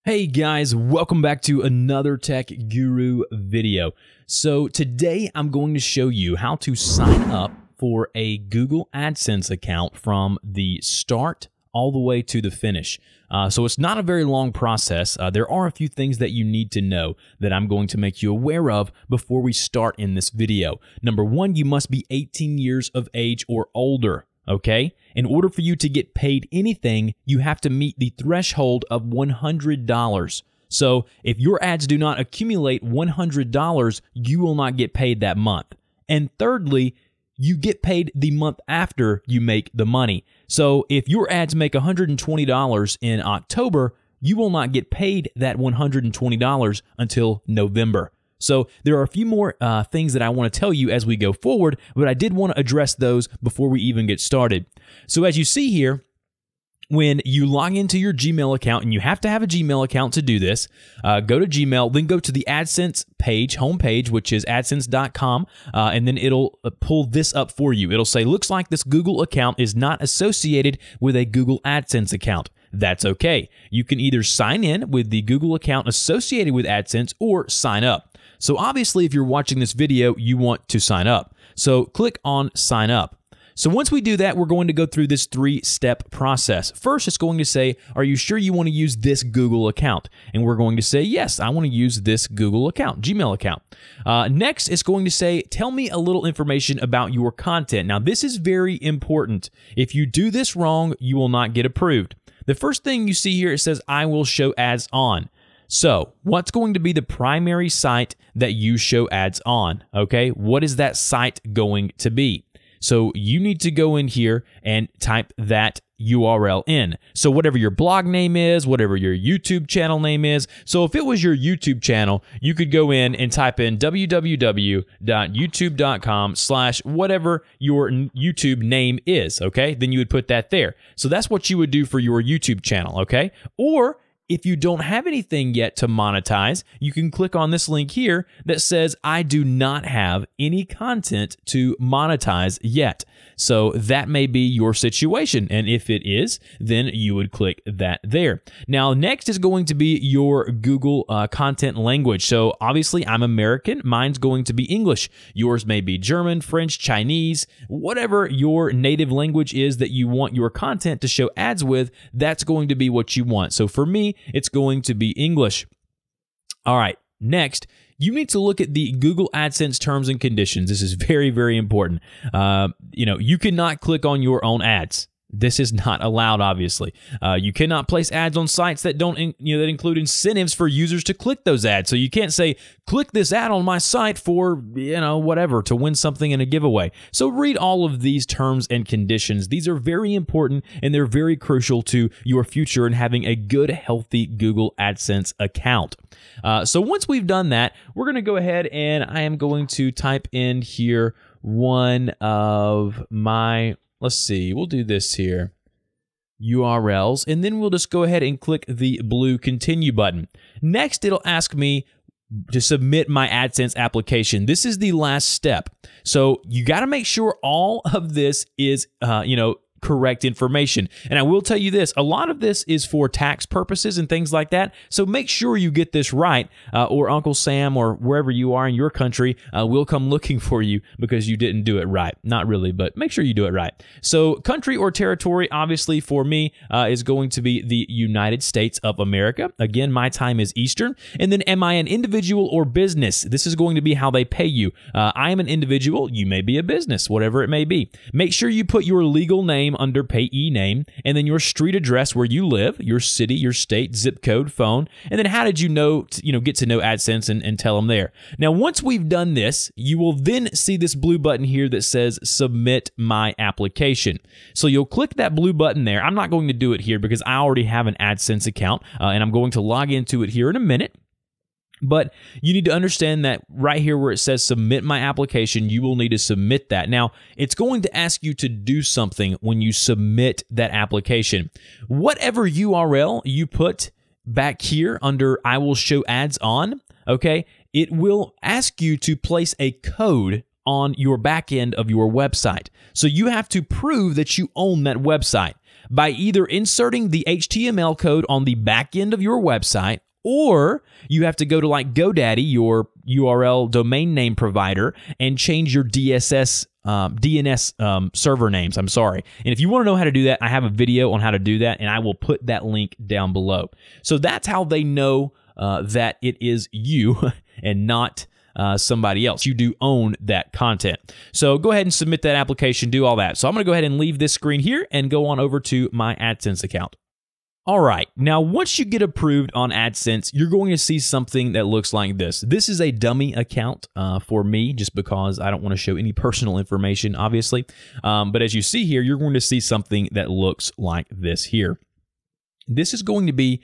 Hey guys, welcome back to another Tech Guru video. So today I'm going to show you how to sign up for a Google Adsense account from the start all the way to the finish. So it's not a very long process. There are a few things that you need to know that I'm going to make you aware of before we start in this video. Number one, you must be 18 years of age or older. Okay? In order for you to get paid anything, you have to meet the threshold of $100. So if your ads do not accumulate $100, you will not get paid that month. And thirdly, you get paid the month after you make the money. So if your ads make $120 in October, you will not get paid that $120 until November. So there are a few more things that I want to tell you as we go forward, but I did want to address those before we even get started. So as you see here, when you log into your Gmail account, and you have to have a Gmail account to do this, go to Gmail, then go to the AdSense page, homepage, which is adsense.com, and then it'll pull this up for you. It'll say, looks like this Google account is not associated with a Google AdSense account. That's okay. You can either sign in with the Google account associated with AdSense or sign up. So obviously, if you're watching this video, you want to sign up. So click on sign up. So once we do that, we're going to go through this three-step process. First, it's going to say, are you sure you want to use this Google account? And we're going to say, yes, I want to use this Google account, Gmail account. Next, it's going to say, tell me a little information about your content. Now, this is very important. If you do this wrong, you will not get approved. The first thing you see here, it says, I will show ads on. So what's going to be the primary site that you show ads on? Okay, what is that site going to be? So you need to go in here and type that URL in. So whatever your blog name is, whatever your YouTube channel name is. So if it was your YouTube channel, you could go in and type in www.youtube.com/whatever your YouTube name is, okay? Then you would put that there. So that's what you would do for your YouTube channel, okay? Or if you don't have anything yet to monetize, you can click on this link here that says, I do not have any content to monetize yet. So that may be your situation. And if it is, then you would click that there. Now, next is going to be your Google content language. So obviously, I'm American. Mine's going to be English. Yours may be German, French, Chinese, whatever your native language is that you want your content to show ads with, that's going to be what you want. So for me, it's going to be English. All right, next, you need to look at the Google AdSense terms and conditions. This is very, very important. You cannot click on your own ads. This is not allowed, obviously. You cannot place ads on sites that don't, that include incentives for users to click those ads. So you can't say, click this ad on my site for, whatever, to win something in a giveaway. So read all of these terms and conditions. These are very important and they're very crucial to your future in having a good, healthy Google AdSense account. So once we've done that, we're going to go ahead and I am going to type in here one of my... Let's see, we'll do this here, URLs, and then we'll just go ahead and click the blue continue button. Next, it'll ask me to submit my AdSense application. This is the last step. So you got to make sure all of this is, correct information. And I will tell you this, a lot of this is for tax purposes and things like that. So make sure you get this right, or Uncle Sam or wherever you are in your country will come looking for you because you didn't do it right. Not really, but make sure you do it right. So country or territory, obviously for me, is going to be the United States of America. Again, my time is Eastern. And then am I an individual or business? This is going to be how they pay you. I am an individual. You may be a business, whatever it may be. Make sure you put your legal name under payee name, and then your street address where you live, your city, your state, zip code, phone, and then how did you get to know AdSense and tell them there. Now, once we've done this, you will then see this blue button here that says submit my application. So you'll click that blue button there. I'm not going to do it here because I already have an AdSense account, and I'm going to log into it here in a minute. But you need to understand that right here where it says submit my application, you will need to submit that. Now, it's going to ask you to do something when you submit that application. Whatever URL you put back here under I will show ads on, okay, it will ask you to place a code on your back end of your website. So you have to prove that you own that website. by either inserting the HTML code on the back end of your website, or you have to go to like GoDaddy, your URL domain name provider, and change your DNS server names. I'm sorry. And if you want to know how to do that, I have a video on how to do that, and I will put that link down below. So that's how they know that it is you and not somebody else. You do own that content. So go ahead and submit that application, do all that. So I'm going to go ahead and leave this screen here and go on over to my AdSense account. All right, now once you get approved on AdSense, you're going to see something that looks like this. This is a dummy account for me, just because I don't want to show any personal information, obviously. But as you see here, you're going to see something that looks like this here. This is going to be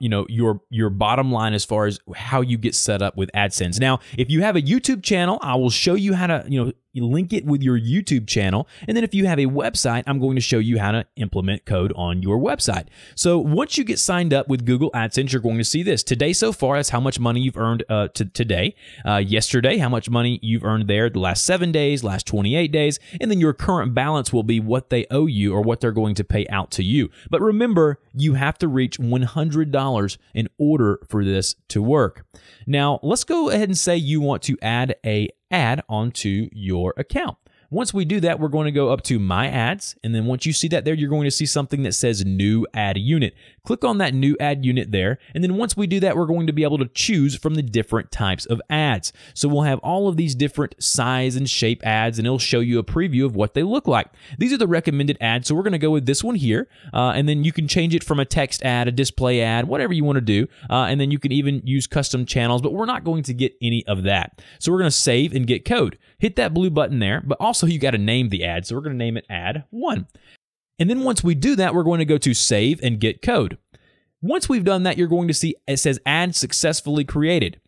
your bottom line as far as how you get set up with AdSense. Now, if you have a YouTube channel, I will show you how to, link it with your YouTube channel. And then if you have a website, I'm going to show you how to implement code on your website. So once you get signed up with Google AdSense, you're going to see this. Today so far, that's how much money you've earned today. Yesterday, how much money you've earned there the last 7 days, last 28 days. And then your current balance will be what they owe you or what they're going to pay out to you. But remember, you have to reach $100 in order for this to work. Now, let's go ahead and say you want to add an ad onto your account. Once we do that, we're going to go up to My Ads, and then once you see that there, you're going to see something that says New Ad Unit. Click on that New Ad Unit there, and then once we do that, we're going to be able to choose from the different types of ads. So we'll have all of these different size and shape ads, and it'll show you a preview of what they look like. These are the recommended ads, so we're going to go with this one here, and then you can change it from a text ad, a display ad, whatever you want to do, and then you can even use custom channels, but we're not going to get any of that. So we're going to save and get code. Hit that blue button there, but also you got to name the ad. So we're going to name it Ad 1. And then once we do that, we're going to go to Save and Get Code. Once we've done that, you're going to see it says Ad Successfully Created.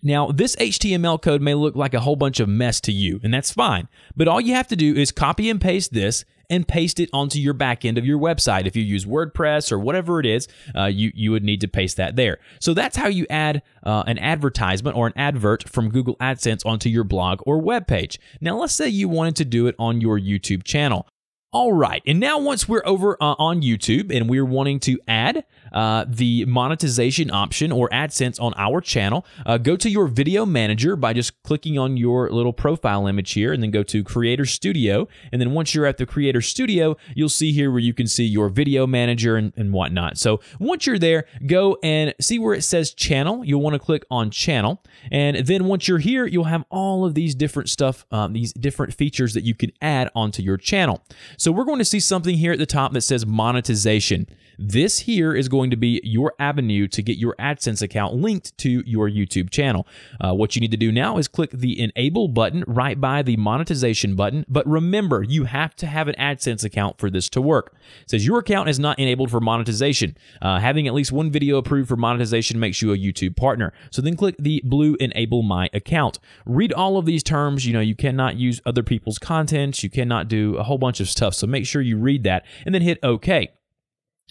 Now, this HTML code may look like a whole bunch of mess to you, and that's fine. But all you have to do is copy and paste this and paste it onto your back end of your website. If you use WordPress or whatever it is, you would need to paste that there. So that's how you add an advertisement or an advert from Google AdSense onto your blog or web page. Now, let's say you wanted to do it on your YouTube channel. All right, and now once we're over on YouTube and we're wanting to add the monetization option or AdSense on our channel, go to your video manager by just clicking on your little profile image here, and then go to Creator Studio. And then once you're at the Creator Studio, you'll see here where you can see your video manager and whatnot. So once you're there, go and see where it says Channel. You'll want to click on Channel. And then once you're here, you'll have all of these different stuff, these different features that you can add onto your channel. So we're going to see something here at the top that says monetization. This here is going to be your avenue to get your AdSense account linked to your YouTube channel. What you need to do now is click the Enable button right by the monetization button. But remember, you have to have an AdSense account for this to work. It says your account is not enabled for monetization. Having at least one video approved for monetization makes you a YouTube partner. So then click the blue Enable My Account. Read all of these terms. You cannot use other people's content. You cannot do a whole bunch of stuff. So make sure you read that and then hit OK.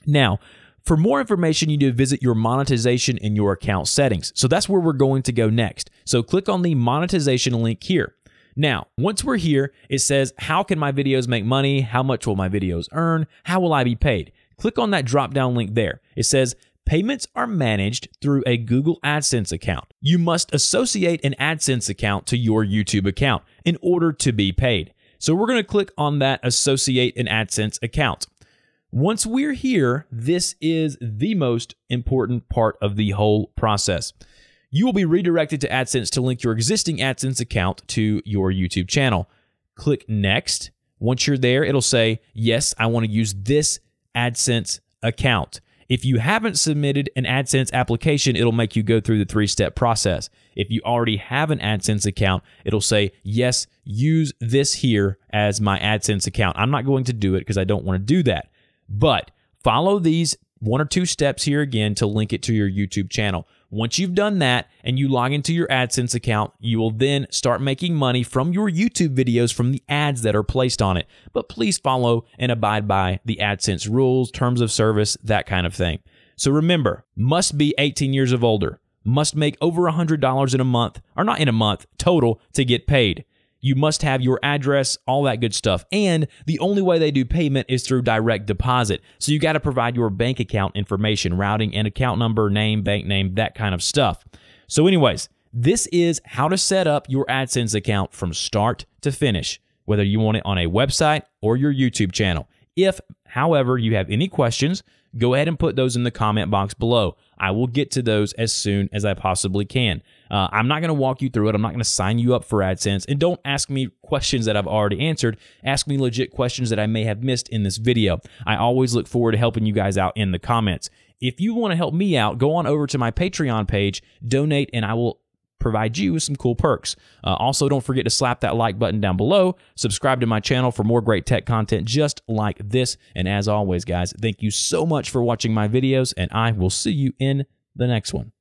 Now, for more information, you need to visit your monetization in your account settings. So that's where we're going to go next. So click on the monetization link here. Now, once we're here, it says, how can my videos make money? How much will my videos earn? How will I be paid? Click on that drop-down link there. It says, payments are managed through a Google AdSense account. You must associate an AdSense account to your YouTube account in order to be paid. So we're going to click on that Associate an AdSense account. Once we're here, this is the most important part of the whole process. You will be redirected to AdSense to link your existing AdSense account to your YouTube channel. Click Next. Once you're there, it'll say, yes, I want to use this AdSense account. If you haven't submitted an AdSense application, it'll make you go through the 3-step process. If you already have an AdSense account, it'll say, yes, use this here as my AdSense account. I'm not going to do it because I don't want to do that. But follow these 1 or 2 steps here again to link it to your YouTube channel. Once you've done that and you log into your AdSense account, you will then start making money from your YouTube videos from the ads that are placed on it. But please follow and abide by the AdSense rules, terms of service, that kind of thing. So remember, must be 18 years of older, must make over $100 in a month, or not in a month, total to get paid. You must have your address, all that good stuff. And the only way they do payment is through direct deposit. So you got to provide your bank account information, routing and account number, name, bank name, that kind of stuff. So anyways, this is how to set up your AdSense account from start to finish, whether you want it on a website or your YouTube channel. If, however, you have any questions, go ahead and put those in the comment box below. I will get to those as soon as I possibly can. I'm not going to walk you through it. I'm not going to sign you up for AdSense. And don't ask me questions that I've already answered. Ask me legit questions that I may have missed in this video. I always look forward to helping you guys out in the comments. If you want to help me out, go on over to my Patreon page, donate, and I will provide you with some cool perks. Also, don't forget to slap that like button down below. Subscribe to my channel for more great tech content just like this. And as always, guys, thank you so much for watching my videos, and I will see you in the next one.